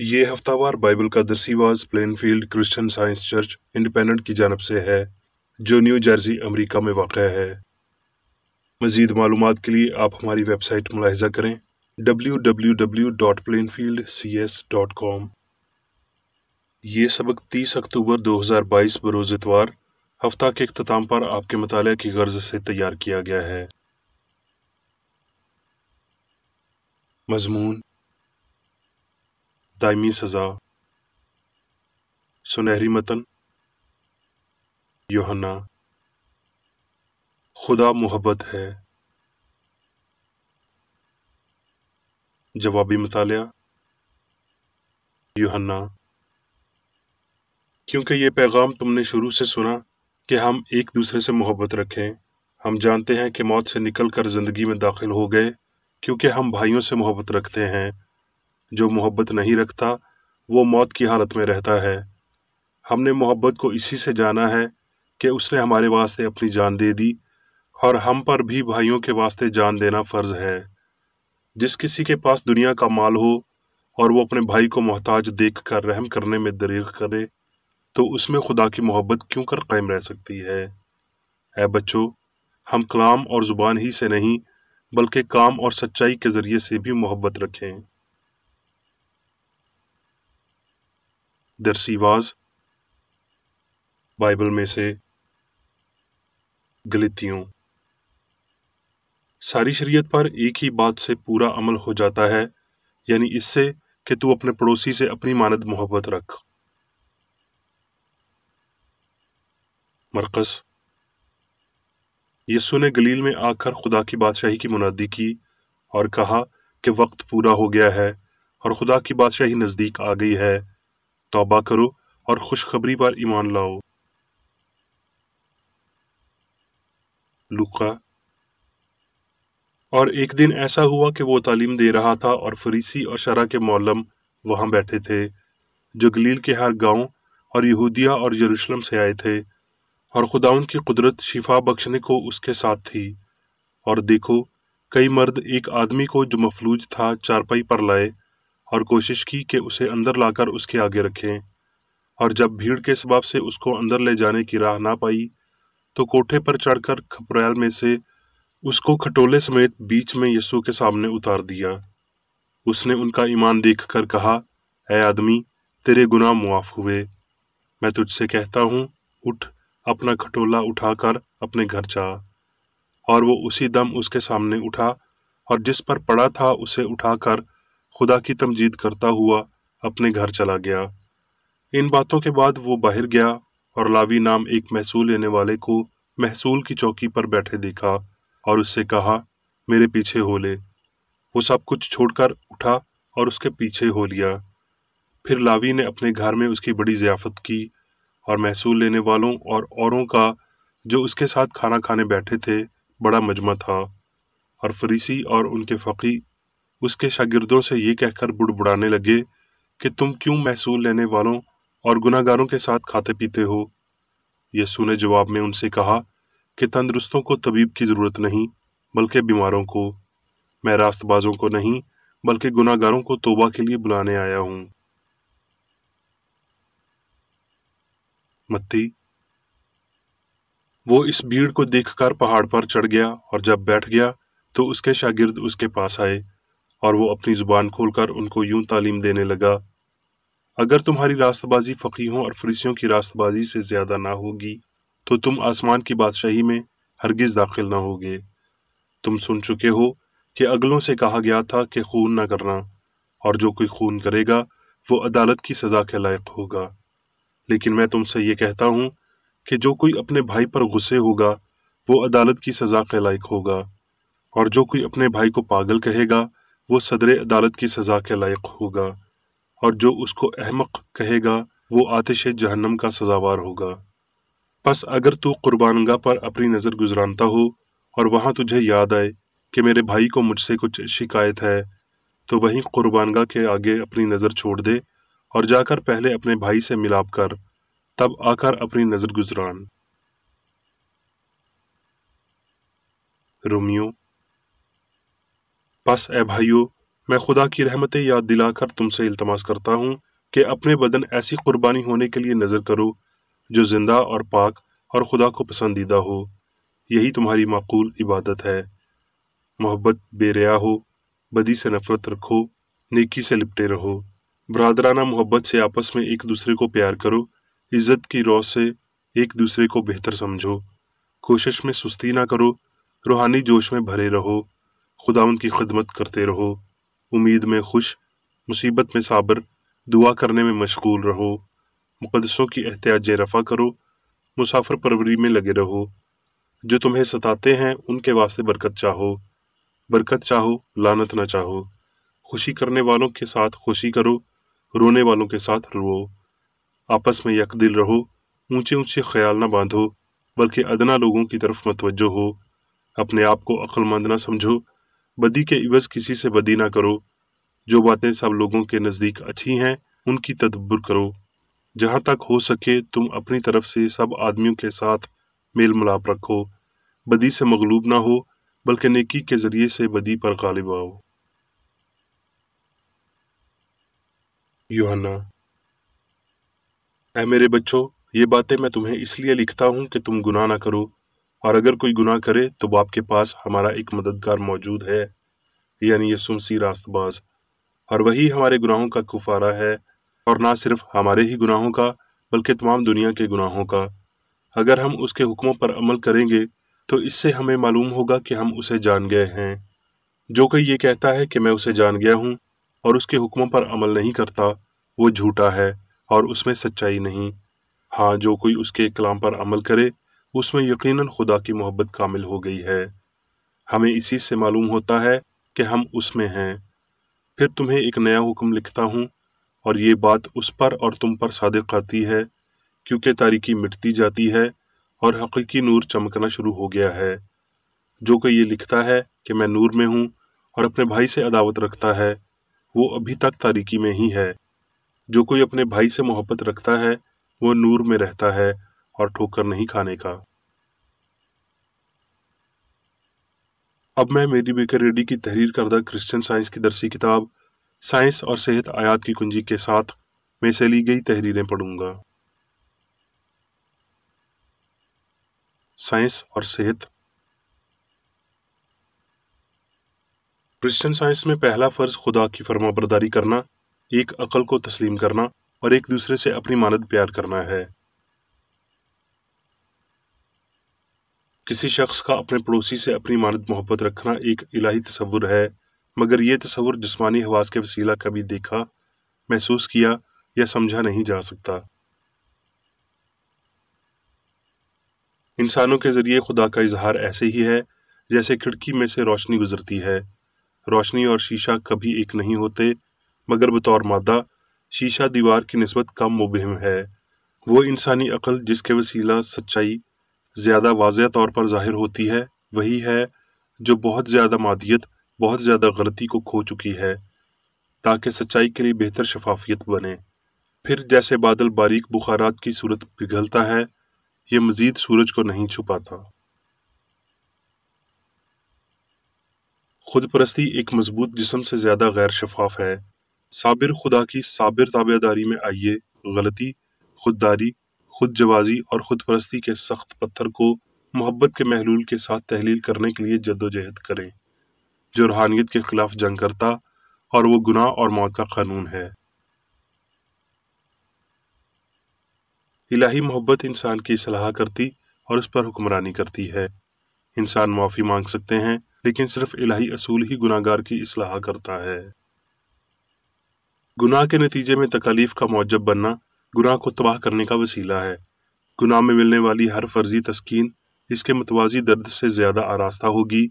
ये हफ्तावार बाइबल का दरसीवाज Plainfield Christian Science Church Independent की जानब से है, जो न्यू जर्सी अमेरिका में वाक़ है। मज़ीद मालूमात के लिए आप हमारी वेबसाइट मुलाहिज़ा करें www.plainfieldcs.com। ये सबक 30 अक्टूबर 2022 बरोज़ इतवार हफ्ता के इख्तिताम पर आपके मताले की गर्ज से तैयार किया गया है। मज़मून दायमी सज़ा। सुनहरी मतन यूहन्ना। खुदा मोहब्बत है। जवाबी मतालिया यूहन्ना। क्योंकि ये पैगाम तुमने शुरू से सुना कि हम एक दूसरे से मोहब्बत रखें, हम जानते हैं कि मौत से निकल कर जिंदगी में दाखिल हो गए क्योंकि हम भाइयों से मोहब्बत रखते हैं। जो मोहब्बत नहीं रखता वो मौत की हालत में रहता है। हमने मोहब्बत को इसी से जाना है कि उसने हमारे वास्ते अपनी जान दे दी, और हम पर भी भाइयों के वास्ते जान देना फर्ज है। जिस किसी के पास दुनिया का माल हो और वो अपने भाई को मोहताज देख कर रहम करने में दरीग करे, तो उसमें खुदा की मोहब्बत क्यों कर कायम रह सकती है। ऐ बच्चों, हम कलाम और जुबान ही से नहीं बल्कि काम और सच्चाई के जरिए से भी मोहब्बत रखें। दरसीवाज बाइबल में से गलतियों। सारी शरीयत पर एक ही बात से पूरा अमल हो जाता है, यानी इससे कि तू अपने पड़ोसी से अपनी मानद मोहब्बत रख। मरकस। यीशु ने गलील में आकर खुदा की बादशाही की मुनादी की और कहा कि वक्त पूरा हो गया है और खुदा की बादशाही नज़दीक आ गई है। तौबा करो और खुशखबरी पर ईमान लाओ। लूका। और एक दिन ऐसा हुआ कि वो तालीम दे रहा था और फरीसी और शरा के मौलम वहां बैठे थे, जो गलील के हर गांव और यहूदिया और यरूशलेम से आए थे, और खुदाउन की कुदरत शिफा बख्शने को उसके साथ थी। और देखो, कई मर्द एक आदमी को जो मफलूज था चारपाई पर लाए और कोशिश की कि उसे अंदर लाकर उसके आगे रखें। और जब भीड़ के सबब से उसको अंदर ले जाने की राह ना पाई, तो कोठे पर चढ़कर खपरैल में से उसको खटोले समेत बीच में यीशु के सामने उतार दिया। उसने उनका ईमान देखकर कहा, ऐ आदमी, तेरे गुनाह मुआफ हुए। मैं तुझसे कहता हूँ, उठ, अपना खटोला उठाकर अपने घर जा। और वो उसी दम उसके सामने उठा और जिस पर पड़ा था उसे उठाकर खुदा की तमजीद करता हुआ अपने घर चला गया। इन बातों के बाद वो बाहर गया और लावी नाम एक महसूल लेने वाले को महसूल की चौकी पर बैठे देखा और उससे कहा, मेरे पीछे हो ले। वो सब कुछ छोड़कर उठा और उसके पीछे हो लिया। फिर लावी ने अपने घर में उसकी बड़ी ज़ियाफत की, और महसूल लेने वालों और औरों का जो उसके साथ खाना खाने बैठे थे बड़ा मजमा था। और फरीसी और उनके फकी उसके शागिर्दों से ये कहकर बुड़बुड़ाने लगे कि तुम क्यों महसूल लेने वालों और गुनाहगारों के साथ खाते पीते हो। यीशु ने जवाब में उनसे कहा कि तंदुरुस्तों को तबीब की ज़रूरत नहीं, बल्कि बीमारों को। मैं रास्तबाजों को नहीं बल्कि गुनाहगारों को तौबा के लिए बुलाने आया हूँ। मत्ती। वो इस भीड़ को देखकर पहाड़ पर चढ़ गया, और जब बैठ गया तो उसके शागिर्द उसके पास आए, और वो अपनी जुबान खोलकर उनको यूं तालीम देने लगा, अगर तुम्हारी रास्तबाजी फकीहों और फरीसियों की रास्तबाजी से ज्यादा ना होगी तो तुम आसमान की बादशाही में हरगिज दाखिल ना होगे। तुम सुन चुके हो कि अगलों से कहा गया था कि खून न करना, और जो कोई खून करेगा वो अदालत की सजा के लायक होगा। लेकिन मैं तुमसे ये कहता हूँ कि जो कोई अपने भाई पर गुस्से होगा वो अदालत की सजा के लायक होगा, और जो कोई अपने भाई को पागल कहेगा वो सदरे अदालत की सजा के लायक होगा, और जो उसको अहमक कहेगा वो आतिश जहन्नम का सजावार होगा। बस अगर तू कुर्बानगाह पर अपनी नज़र गुजरानता हो और वहां तुझे याद आए कि मेरे भाई को मुझसे कुछ शिकायत है, तो वहीं कुर्बानगाह के आगे अपनी नज़र छोड़ दे और जाकर पहले अपने भाई से मिलाप कर, तब आकर अपनी नज़र गुजरान। रोमियो। बस ए भाइयों, मैं खुदा की रहमतें याद दिलाकर तुमसे इल्तमास करता हूँ कि अपने बदन ऐसी कुर्बानी होने के लिए नजर करो जो जिंदा और पाक और खुदा को पसंदीदा हो। यही तुम्हारी माकूल इबादत है। मोहब्बत बेरिया हो, बदी से नफरत रखो, नेकी से लिपटे रहो। बरादराना मोहब्बत से आपस में एक दूसरे को प्यार करो, इज्जत की रौ से एक दूसरे को बेहतर समझो। कोशिश में सुस्ती ना करो, रूहानी जोश में भरे रहो, खुदावंद की खिदमत करते रहो, उम्मीद में खुश, मुसीबत में साबर, दुआ करने में मशगूल रहो, मुकद्दसों की एहतियाजें रफा करो, मुसाफिर परवरी में लगे रहो। जो तुम्हें सताते हैं उनके वास्ते बरकत चाहो, लानत न चाहो। खुशी करने वालों के साथ खुशी करो, रोने वालों के साथ रो। आपस में यकदिल रहो, ऊंचे ऊंचे ख्याल न बांधो, बल्कि अदना लोगों की तरफ मतवज्जो हो। अपने आप को अक्लमंद न समझो, बदी के इवज किसी से बदी ना करो। जो बातें सब लोगों के नज़दीक अच्छी हैं उनकी तदब्बुर करो। जहाँ तक हो सके तुम अपनी तरफ से सब आदमियों के साथ मेल मिलाप रखो। बदी से मगलूब ना हो, बल्कि नेकी के जरिए से बदी पर गालिब आओ। यूहन्ना। ऐ मेरे बच्चों, ये बातें मैं तुम्हें इसलिए लिखता हूँ कि तुम गुनाह ना करो, और अगर कोई गुनाह करे तो बाप के पास हमारा एक मददगार मौजूद है, यानी यीशु मसीह रास्तबाज, और वही हमारे गुनाहों का कुफारा है, और ना सिर्फ हमारे ही गुनाहों का बल्कि तमाम दुनिया के गुनाहों का। अगर हम उसके हुक्मों पर अमल करेंगे तो इससे हमें मालूम होगा कि हम उसे जान गए हैं। जो कोई ये कहता है कि मैं उसे जान गया हूँ और उसके हुक्मों पर अमल नहीं करता, वो झूठा है और उसमें सच्चाई नहीं। हाँ, जो कोई उसके कलाम पर अमल करे उसमें यकीनन खुदा की मोहब्बत कामिल हो गई है। हमें इसी से मालूम होता है कि हम उसमें हैं। फिर तुम्हें एक नया हुक्म लिखता हूँ, और ये बात उस पर और तुम पर सादिक आती है, क्योंकि तारीकी मिटती जाती है और हकीकी नूर चमकना शुरू हो गया है। जो कोई ये लिखता है कि मैं नूर में हूँ और अपने भाई से अदावत रखता है, वो अभी तक तारीकी में ही है। जो कोई अपने भाई से मोहब्बत रखता है वो नूर में रहता है और ठोकर नहीं खाने का। अब मैं मेरी बेकर रेडी की तहरीर करदा क्रिश्चियन साइंस की दरसी किताब साइंस और सेहत आयात की कुंजी के साथ में से ली गई तहरीरें पढ़ूंगा। साइंस और सेहत। क्रिश्चियन साइंस में पहला फर्ज खुदा की फरमाबरदारी करना, एक अकल को तस्लीम करना और एक दूसरे से अपनी मानद प्यार करना है। किसी शख्स का अपने पड़ोसी से अपनी मानद मोहब्बत रखना एक इलाही तसव्वुर है, मगर ये तसव्वुर जिस्मानी हवास के वसीला कभी देखा, महसूस किया या समझा नहीं जा सकता। इंसानों के जरिए खुदा का इजहार ऐसे ही है जैसे खिड़की में से रोशनी गुजरती है। रोशनी और शीशा कभी एक नहीं होते, मगर बतौर मादा शीशा दीवार की निस्बत कम मुबहिम है। वो इंसानी अक्ल जिसके वसीला सच्चाई ज्यादा वाज़ेह तौर पर जाहिर होती है, वही है जो बहुत ज्यादा मादियत, बहुत ज्यादा गलती को खो चुकी है, ताकि सच्चाई के लिए बेहतर शफाफियत बने। फिर जैसे बादल बारीक बुखारात की सूरत पिघलता है, ये मजीद सूरज को नहीं छुपाता। खुद परस्ती एक मजबूत जिस्म से ज्यादा गैर शफाफ है। साबिर खुदा की साबिर ताबेदारी में आइए, गलती, खुददारी, खुद जवाजी और खुद परस्ती के सख्त पत्थर को मोहब्बत के महलूल के साथ तहलील करने के लिए जद्दोजहद करें, जो रूहानियत के खिलाफ जंग करता और वो गुनाह और मौत का कानून है। इलाही मोहब्बत इंसान की सलाह करती और उस पर हुक्मरानी करती है। इंसान माफ़ी मांग सकते हैं, लेकिन सिर्फ इलाही असूल ही गुनाहगार की इस्लाह करता है। गुनाह के नतीजे में तकालीफ का मौजब बनना गुनाह को तबाह करने का वसीला है। गुनाह में मिलने वाली हर फर्जी तस्कीन इसके मतवाजी दर्द से ज्यादा आरास्ता होगी,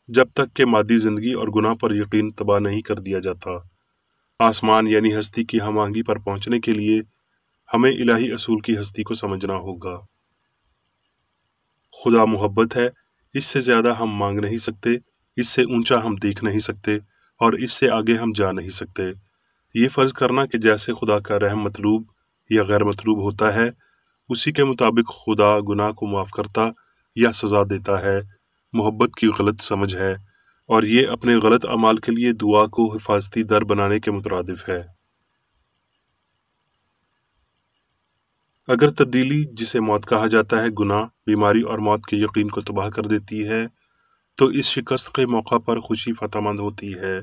जब तक कि मादी जिंदगी और गुनाह पर यकीन तबाह नहीं कर दिया जाता। आसमान यानी हस्ती की हम आहंगी पर पहुंचने के लिए हमें इलाही असूल की हस्ती को समझना होगा। खुदा मोहब्बत है, इससे ज्यादा हम मांग नहीं सकते, इससे ऊंचा हम देख नहीं सकते और इससे आगे हम जा नहीं सकते। ये फर्ज करना कि जैसे खुदा का रहम मतलूब या गैर मतलूब होता है, उसी के मुताबिक खुदा गुनाह को माफ करता या सजा देता है, मोहब्बत की गलत समझ है اور یہ اپنے غلط اعمال کے لیے دعا کو حفاظتی در بنانے کے مترادف ہے۔ اگر تبدیلی، جسے موت کہا جاتا ہے، گناہ، بیماری اور موت کے یقین کو تباہ کر دیتی ہے، تو اس شکست کے موقع پر خوشی فتح مند ہوتی ہے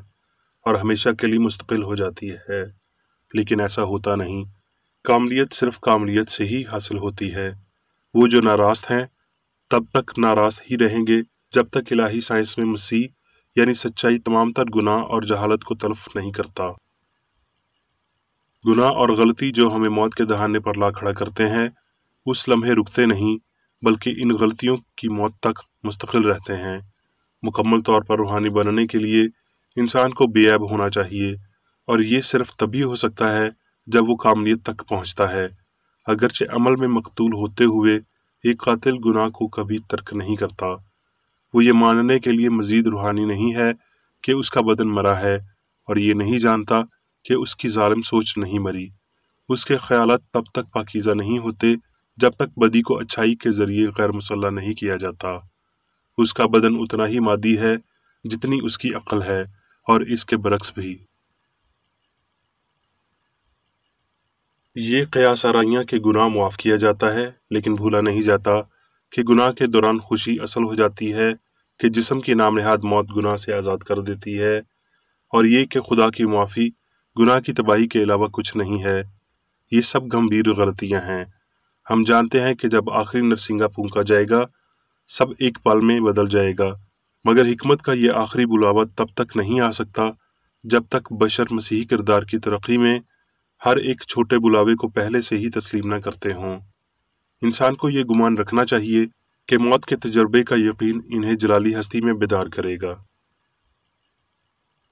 اور ہمیشہ کے لیے مستقل ہو جاتی ہے، لیکن ایسا ہوتا نہیں۔ کاملیت صرف کاملیت سے ہی حاصل ہوتی ہے۔ وہ جو ناراض ہیں تب تک ناراض ہی رہیں گے جب تک الہی سائنس میں مسیح یعنی سچائی تمام تر گناہ اور جہالت کو تلف نہیں کرتا۔ گناہ اور غلطی جو ہمیں موت کے دہانے پر لا کھڑا کرتے ہیں، اس لمحے رکتے نہیں، بلکہ ان غلطیوں کی موت تک مستقل رہتے ہیں۔ مکمل طور پر روحانی بننے کے لیے انسان کو بے عیب ہونا چاہیے، اور یہ صرف تبھی ہو سکتا ہے جب وہ کاملیت تک پہنچتا ہے۔ اگرچہ عمل میں مقتول ہوتے ہوئے ایک قاتل گناہ کو کبھی ترک نہیں کرتا، وہ یہ ماننے کے لیے مزید روحانی نہیں ہے کہ اس کا بدن مرا ہے، اور یہ نہیں جانتا کہ اس کی ظالم سوچ نہیں مری۔ اس کے خیالات تب تک پاکیزہ نہیں ہوتے جب تک بدی کو اچھائی کے ذریعے غیر مسلح نہیں کیا جاتا۔ اس کا بدن اتنا ہی مادی ہے جتنی اس کی عقل ہے، اور اس کے برعکس بھی۔ یہ قیاس آرائیاں کہ گناہ معاف کیا جاتا ہے، لیکن بھولا نہیں جاتا کہ گناہ کے دوران خوشی اصل ہو جاتی ہے، کہ جسم کی نام نہاد موت گناہ سے آزاد کر دیتی ہے، اور یہ کہ خدا کی معافی گناہ کی تباہی کے علاوہ کچھ نہیں ہے۔ یہ سب گمبھیر غلطیاں ہیں۔ ہم جانتے ہیں کہ جب آخری نرسنگا پھونکا جائے گا، سب ایک پل میں بدل جائے گا، مگر حکمت کا یہ آخری بلاوا تب تک نہیں آ سکتا جب تک بشر مسیحی کردار کی ترقی میں ہر ایک چھوٹے بلاوے کو پہلے سے ہی تسلیم نہ کرتے ہوں۔ انسان کو یہ گمان رکھنا چاہیے کہ موت کے تجربے کا یقین انہیں جلالی ہستی میں بیدار کرے گا۔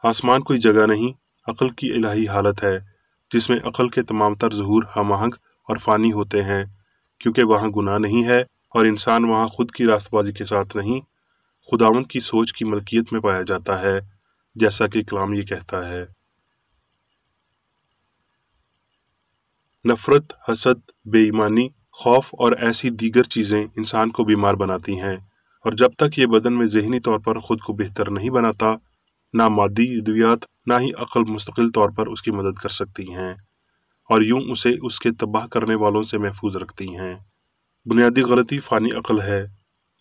آسمان کوئی جگہ نہیں، عقل کی الہی حالت ہے، جس میں عقل کے تمام تر ظہور ہم آہنگ اور فانی ہوتے ہیں، کیونکہ وہاں گناہ نہیں ہے، اور انسان وہاں خود کی راست بازی کے ساتھ نہیں، خداوند کی سوچ کی ملکیت میں پایا جاتا ہے، جیسا کہ کلام یہ کہتا ہے۔ نفرت، حسد، بے ایمانی، خوف اور ایسی دیگر چیزیں انسان کو بیمار بناتی ہیں، اور جب تک یہ بدن میں ذہنی طور پر خود کو بہتر نہیں بناتا، نہ مادی ادویات نہ ہی عقل مستقل طور پر اس کی مدد کر سکتی ہیں، اور یوں اسے اس کے تباہ کرنے والوں سے محفوظ رکھتی ہیں۔ بنیادی غلطی فانی عقل ہے۔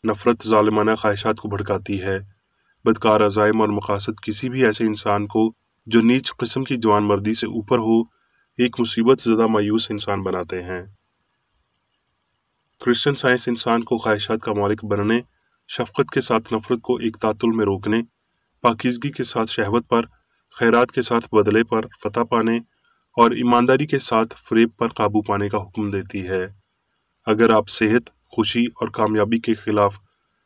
نفرت ظالمانہ خواہشات کو بھڑکاتی ہے۔ بدکار عزائم اور مقاصد کسی بھی ایسے انسان کو جو نیچ قسم کی جوان مردی سے اوپر ہو، ایک مصیبت زدہ مایوس انسان بناتے ہیں۔ کرسچن سائنس انسان کو خواہشات کا مالک بننے، شفقت کے ساتھ نفرت کو ایک تعطل میں روکنے، پاکیزگی کے ساتھ شہوت پر، خیرات کے ساتھ بدلے پر فتح پانے، اور ایمانداری کے ساتھ فریب پر قابو پانے کا حکم دیتی ہے۔ اگر آپ صحت، خوشی اور کامیابی کے خلاف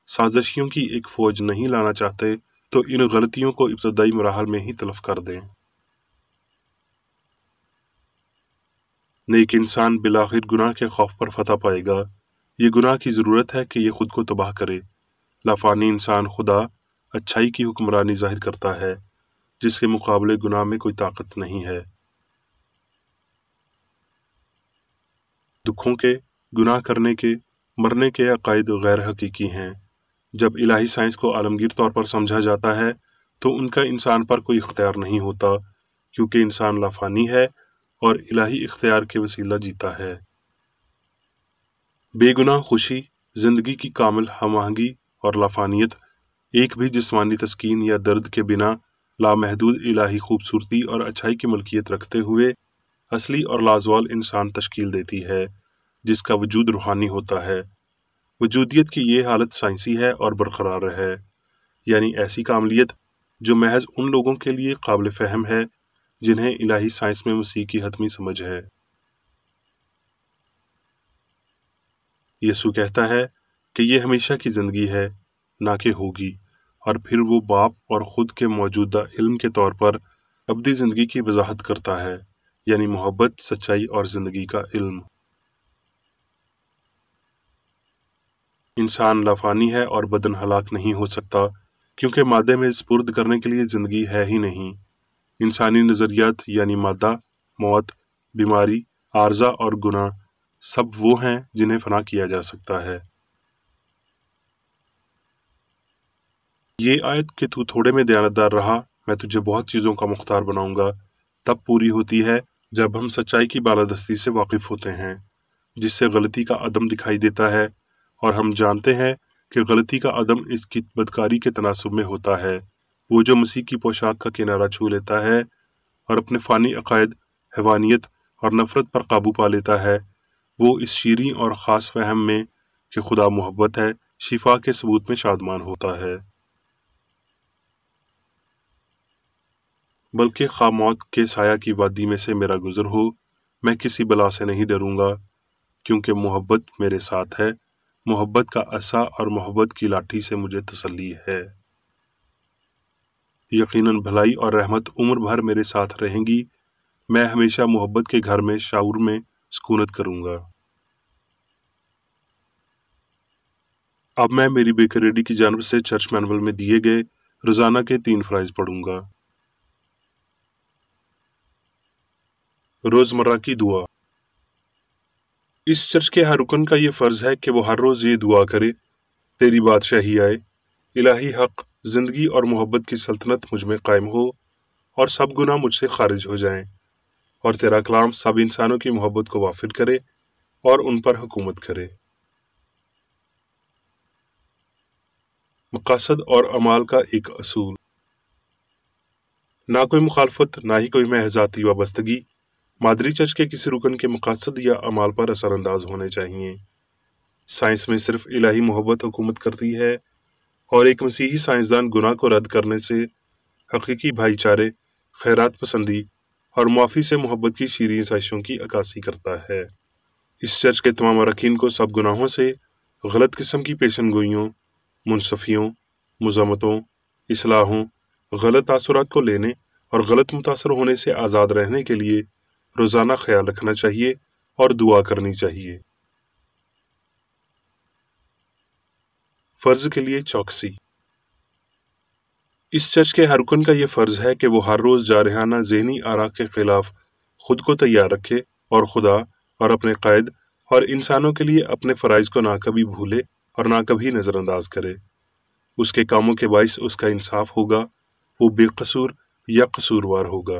سازشیوں کی ایک فوج نہیں لانا چاہتے، تو ان غلطیوں کو ابتدائی مراحل میں ہی تلف کر دیں۔ نیک انسان بالآخر گناہ کے خوف پر فتح پائے گا۔ یہ گناہ کی ضرورت ہے کہ یہ خود کو تباہ کرے۔ لافانی انسان خدا، اچھائی کی حکمرانی ظاہر کرتا ہے، جس کے مقابلے گناہ میں کوئی طاقت نہیں ہے۔ دکھوں کے، گناہ کرنے کے، مرنے کے عقائد غیر حقیقی ہیں۔ جب الہی سائنس کو عالمگیر طور پر سمجھا جاتا ہے تو ان کا انسان پر کوئی اختیار نہیں ہوتا، کیونکہ انسان لافانی ہے اور الہی اختیار کے وسیلہ جیتا ہے۔ بے گناہ خوشی، زندگی کی کامل ہم آہنگی اور لافانیت، ایک بھی جسمانی تسکین یا درد کے بنا لامحدود الہی خوبصورتی اور اچھائی کی ملکیت رکھتے ہوئے اصلی اور لازوال انسان تشکیل دیتی ہے، جس کا وجود روحانی ہوتا ہے۔ وجودیت کی یہ حالت سائنسی ہے اور برقرار ہے، یعنی ایسی کاملیت جو محض ان لوگوں کے لیے قابل فہم ہے جنہیں الہی سائنس میں مسیح کی حتمی سمجھ ہے۔ یسوع کہتا ہے کہ یہ ہمیشہ کی زندگی ہے، نہ کہ ہوگی، اور پھر وہ باپ اور خود کے موجودہ علم کے طور پر ابدی زندگی کی وضاحت کرتا ہے، یعنی محبت، سچائی اور زندگی کا علم۔ انسان لافانی ہے اور بدن ہلاک نہیں ہو سکتا، کیونکہ مادے میں سپرد کرنے کے لیے زندگی ہے ہی نہیں۔ انسانی نظریات یعنی مادہ، موت، بیماری، عارضہ اور گناہ سب وہ ہیں جنہیں فنا کیا جا سکتا ہے۔ یہ آیت کہ تو تھوڑے میں دیانتدار رہا، میں تجھے بہت چیزوں کا مختار بناؤں گا، تب پوری ہوتی ہے جب ہم سچائی کی بالادستی سے واقف ہوتے ہیں، جس سے غلطی کا عدم دکھائی دیتا ہے، اور ہم جانتے ہیں کہ غلطی کا عدم اس کی بدکاری کے تناسب میں ہوتا ہے۔ وہ جو مسیح کی پوشاک کا کنارہ چھو لیتا ہے اور اپنے فانی عقائد، حیوانیت اور نفرت پر قابو پا لیتا ہے، وہ اس شیریں اور خاص فہم میں کہ خدا محبت ہے، شفا کے ثبوت میں شادمان ہوتا ہے۔ بلکہ خواہ موت کے سایہ کی وادی میں سے میرا گزر ہو، میں کسی بلا سے نہیں ڈروں گا، کیونکہ محبت میرے ساتھ ہے، محبت کا عصا اور محبت کی لاٹھی سے مجھے تسلی ہے۔ یقیناً بھلائی اور رحمت عمر بھر میرے ساتھ رہیں گی، میں ہمیشہ محبت کے گھر میں شعور میں سکونت کروں گا۔ اب میں میری بیکریڈی کی جانب سے چرچ مینول میں دیے گئے روزانہ کے 3 فرائض پڑھوں گا۔ روزمرہ کی دعا۔ اس چرچ کے ہر رکن کا یہ فرض ہے کہ وہ ہر روز یہ دعا کرے: تیری بادشاہی آئے، الہی حق، زندگی اور محبت کی سلطنت مجھ میں قائم ہو، اور سب گناہ مجھ سے خارج ہو جائیں، اور تیرا کلام سب انسانوں کی محبت کو وافر کرے اور ان پر حکومت کرے۔ مقاصد اور اعمال کا ایک اصول۔ نہ کوئی مخالفت، نہ ہی کوئی محض ذاتی وابستگی مادری چرچ کے کسی رکن کے مقاصد یا اعمال پر اثر انداز ہونے چاہیے۔ سائنس میں صرف الہی محبت حکومت کرتی ہے، اور ایک مسیحی سائنسدان گناہ کو رد کرنے سے حقیقی بھائی چارے، خیرات پسندی اور معافی سے محبت کی شیریں سازشوں کی عکاسی کرتا ہے۔ اس چرچ کے تمام اراکین کو سب گناہوں سے، غلط قسم کی پیشن گوئیوں، منصفیوں، مذمتوں، اصلاحوں، غلط تاثرات کو لینے اور غلط متاثر ہونے سے آزاد رہنے کے لیے روزانہ خیال رکھنا چاہیے اور دعا کرنی چاہیے۔ فرض کے لیے چوکسی۔ اس چرچ کے ہر رکن کا یہ فرض ہے کہ وہ ہر روز جارحانہ ذہنی آراء کے خلاف خود کو تیار رکھے اور خدا اور اپنے قائد اور انسانوں کے لیے اپنے فرائض کو نہ کبھی بھولے اور نہ کبھی نظر انداز کرے۔ اس کے کاموں کے باعث اس کا انصاف ہوگا، وہ بے قصور یا قصوروار ہوگا۔